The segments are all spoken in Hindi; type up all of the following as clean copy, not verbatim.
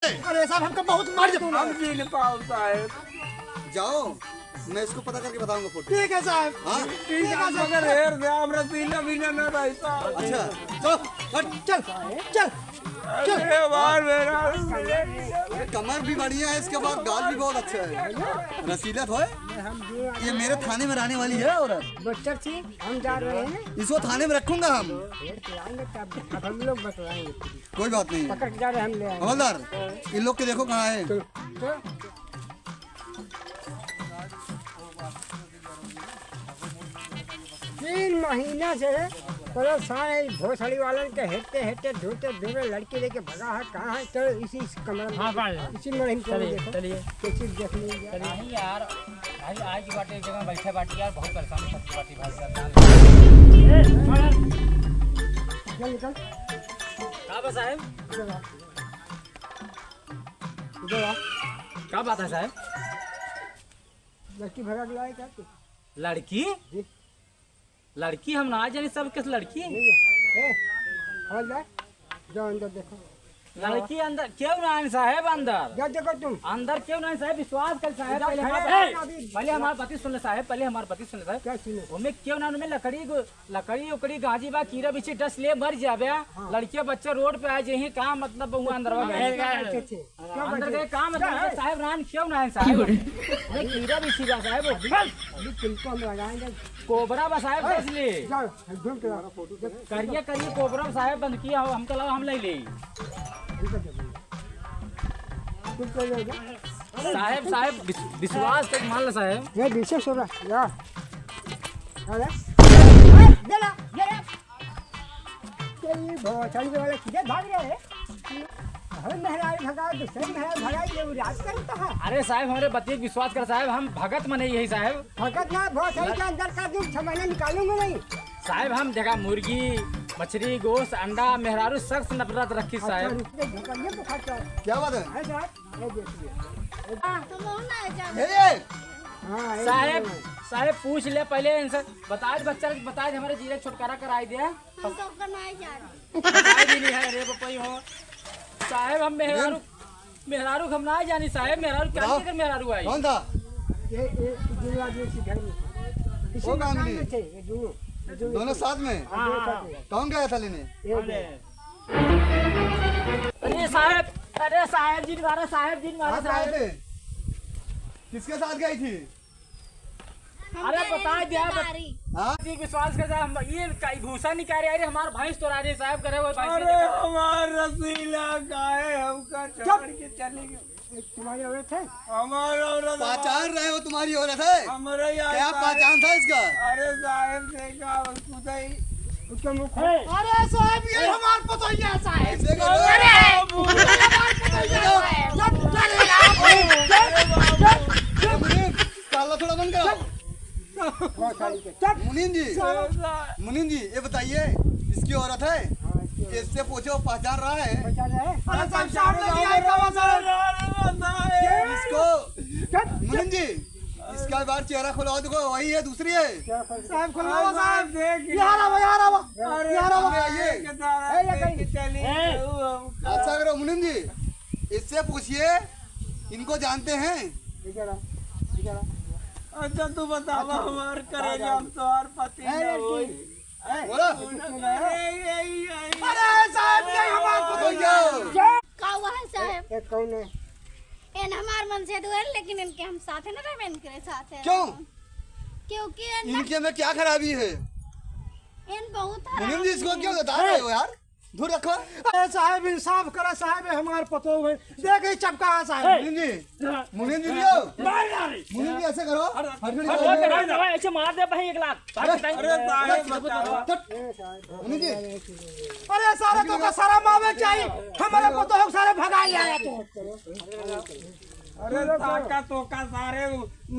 अरे साहब हमको बहुत मार दो। हम जी नहीं पाओ साहब। जाओ, मैं इसको पता करके बताऊंगा फोटो। ठीक है साहब। हाँ ठीक है मगर हेर से हम रसीला भी ना रहता। अच्छा चलो हट। चल चल अरे बार मेरा कमर भी बढ़िया है, इसके बाद गाल भी बहुत अच्छा है। रसीला तो है। ये मेरे थाने में रहने वाली है औरत। बच्चा थी हम जा रहे हैं इसको थाने में रखूंगा हम। अब हम लोग बतलाएंगे। कोई बात नहीं। पकड़ के जा रहे हैं, हम ले आएंगे। हवलदार इन लोग के देखो कहाँ है। 3 महीना से परेशान है भोसड़ी वालन के हेटते हेटते धोते धोते लड़की लेके भगा है। कहाँ है? चलो इसी कमरे में, इसी में इनको देखो। चलिए कैसे देख लीजिए। नहीं यार भाई आज की बात एक जगह बैठे बाटी यार बहुत परेशानी सबकी बाटी भाई साहब। चल निकल। का बा साहब? इधर आ। का बात है साहब? लड़की भगा के लाए क्या तू? लड़की जी। लड़की हम ना जानी सब किस लड़की नहीं है। हवलदार जाओ अंदर देखो। लड़की अंदर क्यों ना आए साहब? अंदर जा देखो तुम। अंदर क्यों ना आए साहब? विश्वास कर साहब। पहले हमारा पति सुन ले साहब। पहले हमारा पति सुन ले साहब। क्या सुनो? उनमें क्यों ना उनमें लकड़ी उकड़ी गाजी बा कीड़ा बिछी डस ले मर जाबे। लड़कियां बच्चे रोड पे आ जाही का मतलब बहु अंदर अंदर गए का मतलब साहब रान क्यों ना है साहब? कीड़ा बिछी बा साहब। अभी तुमको हम लगाएंगे। कोबरा बा साहब डस ले जाओ घूम के आओ। फोटो करिए करिए कोबरा साहब बंद किया हो हमको लगा हम ले ले तुम कर लो। साहब विश्वास तक मान लो साहब। ये विशेष हो रहा या अरे देला देला तेरी भोसड़ी वाले किधर भाग रहे हैं? हमें मेहराज भगा दूसरे मेहराज भगाई ये राज करता है। अरे साहब हमारे बच्चे विश्वास कर साहब। हम भगत में नहीं यही साहब। भगत ना भोसड़ी के अंदर का दूध 6 महीने निकालूंगा नहीं। साहब हम जगह मुर्गी मछली गोश्त अंडा मेहरारू सख्त नफरत रखी साहब। क्या बात है? साहब पूछ ले पहले इनसे बताए बच्चा बताए हमारे जीरे छुटकारा कराई दे। हम तो बनाए जा रहे बताए भी नहीं है रे पपई हो साहब। हम मेहरारू हम ना जानी साहब। मेहरारू क्या कर मेहरारू आई? कौन था? ये दोनों आदमी इसी घर में इसी वो मकान गांगली। में थे ये दोनों साथ में? कौन गया था लेने? अरे साहब जी मारा साहब जी मारा कहाँ से आए साहब। थे? किसके साथ गई थी? अरे बता दिया हाँ जी विश्वास कर हम ये भूसा निकाल रहे हमारे भैंस तो राजे साहब करे वो भैंस अरे हमार रसीला गाय हमका छोड़ के चली गई। तुम्हारी औरत है? हमारा औरत पहचान रहे हो तुम्हारी औरत है? हमारे यहाँ क्या पहचान था इसका? अरे साहब देखा उसको ही उसका मुख अरे साहब ये हमार पतोहिया साहब। ऐसे करो। मुनीम, काला थोड़ा बंद करो। मुनीम जी ये बताइए इसकी औरत है? इससे पूछो पहचान रहा है इसको? मुनीम जी इसका बार चेहरा खुलवा दो। वही है दूसरी है? साहब को साहब देख चली अच्छा करो मुनीम जी इससे पूछिए इनको जानते हैं? अच्छा तू बतावा हमार करेगा हम तोहार पति न होई। बोला अरे साहब ये हमार पतोहिया। का हुआ है साहब? ये कौन है? इन हमार मन से दुआर लेकिन इनके हम साथ है ना रहे इनके साथ है। क्यों? क्योंकि इनके में क्या खराबी है? इन बहुत मुनीम जी इसको क्यों बता रहे हो यार? दूर रखो। अरे साहब इंसाफ करा साहब हमारे पतो है देख ये चपका है साहब। मुनीम जी लियो। मुनीम जी ऐसे करो। ऐसे मार दे भाई 1 लाख। अरे साहब बतावा मुनीम जी अरे सारे तो का सारा मावे चाहिए हमारे पतो है सारे भगाई आया तो। अरे ताका तो का सारे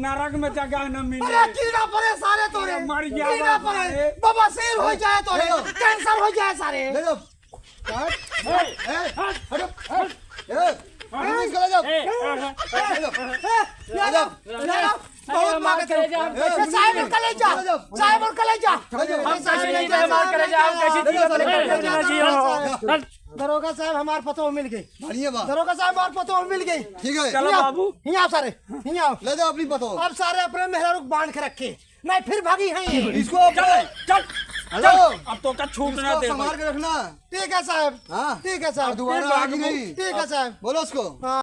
नरक में जगह न मिले। अरे कीड़ा पड़े सारे तोरे मर गया कीड़ा पड़े बाबा सिर हो जाए तोरे कैंसर हो जाए सारे। ले जाओ। हटो। मुनीम जी चले जाओ। ले जाओ। बहुत मांगते हैं साहब और कलेजा साहब और कलेजा हम कैसे नहीं मार करे जाओ कैसे दरोगा साहब हमारे पतो मिल गई। बढ़िया बात। दरोगा साहब हमारे पतो मिल गई। ठीक है, चलो बाबू यहाँ आओ सारे, यहाँ आओ। ले जाओ अपनी बताओ। अब सारे अपने मेहरारू को बांध के रखे, नहीं फिर भागी हैं ये। इसको चल चल हेलो, अब तो का छूटना इसको दे संभाल के रखना। ठीक है साहब, हाँ ठीक है साहब, दोबारा आगे नहीं। ठीक है साहब। बोलो उसको।